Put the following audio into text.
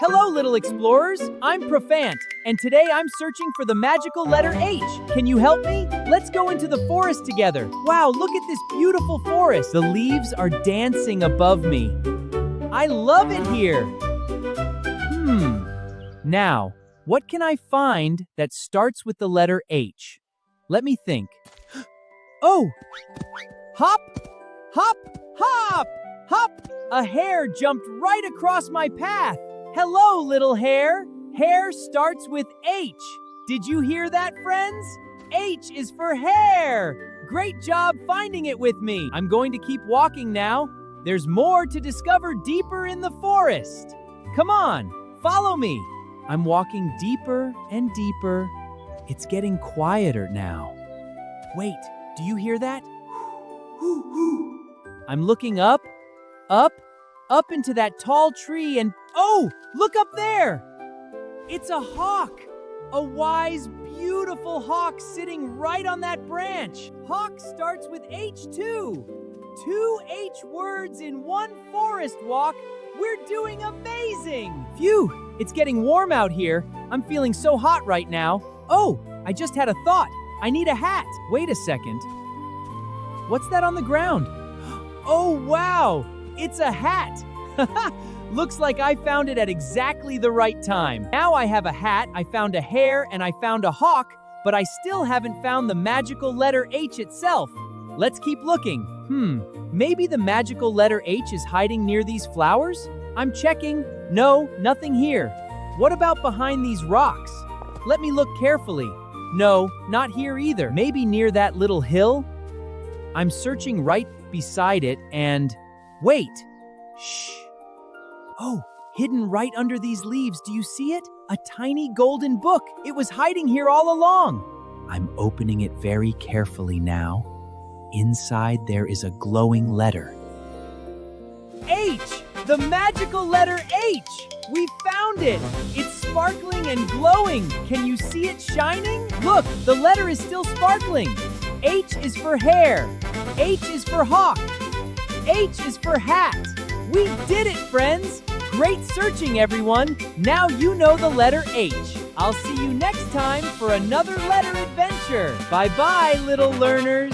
Hello, little explorers. I'm Profant, and today I'm searching for the magical letter H. Can you help me? Let's go into the forest together. Wow, look at this beautiful forest. The leaves are dancing above me. I love it here. Now, what can I find that starts with the letter H? Let me think. Oh! Hop! Hop! Hop! Hop! A hare jumped right across my path. Hello, little hare. Hare starts with H. Did you hear that, friends? H is for hare. Great job finding it with me. I'm going to keep walking now. There's more to discover deeper in the forest. Come on, follow me. I'm walking deeper and deeper. It's getting quieter now. Wait, do you hear that? I'm looking up into that tall tree and oh, look up there! It's a hawk! A wise, beautiful hawk sitting right on that branch. Hawk starts with H too. 2 H words in one forest walk. We're doing amazing! Phew, it's getting warm out here. I'm feeling so hot right now. Oh, I just had a thought. I need a hat. Wait a second. What's that on the ground? Oh, wow! It's a hat! Looks like I found it at exactly the right time. Now I have a hat, I found a hare, and I found a hawk, but I still haven't found the magical letter H itself. Let's keep looking. Maybe the magical letter H is hiding near these flowers? I'm checking. No, nothing here. What about behind these rocks? Let me look carefully. No, not here either. Maybe near that little hill? I'm searching right beside it and... Wait! Shh! Oh, hidden right under these leaves, do you see it? A tiny golden book. It was hiding here all along. I'm opening it very carefully now. Inside there is a glowing letter. H! The magical letter H! We found it! It's sparkling and glowing. Can you see it shining? Look, the letter is still sparkling. H is for hare. H is for hawk. H is for hat. We did it, friends! Great searching, everyone! Now you know the letter H. I'll see you next time for another letter adventure. Bye-bye, little learners!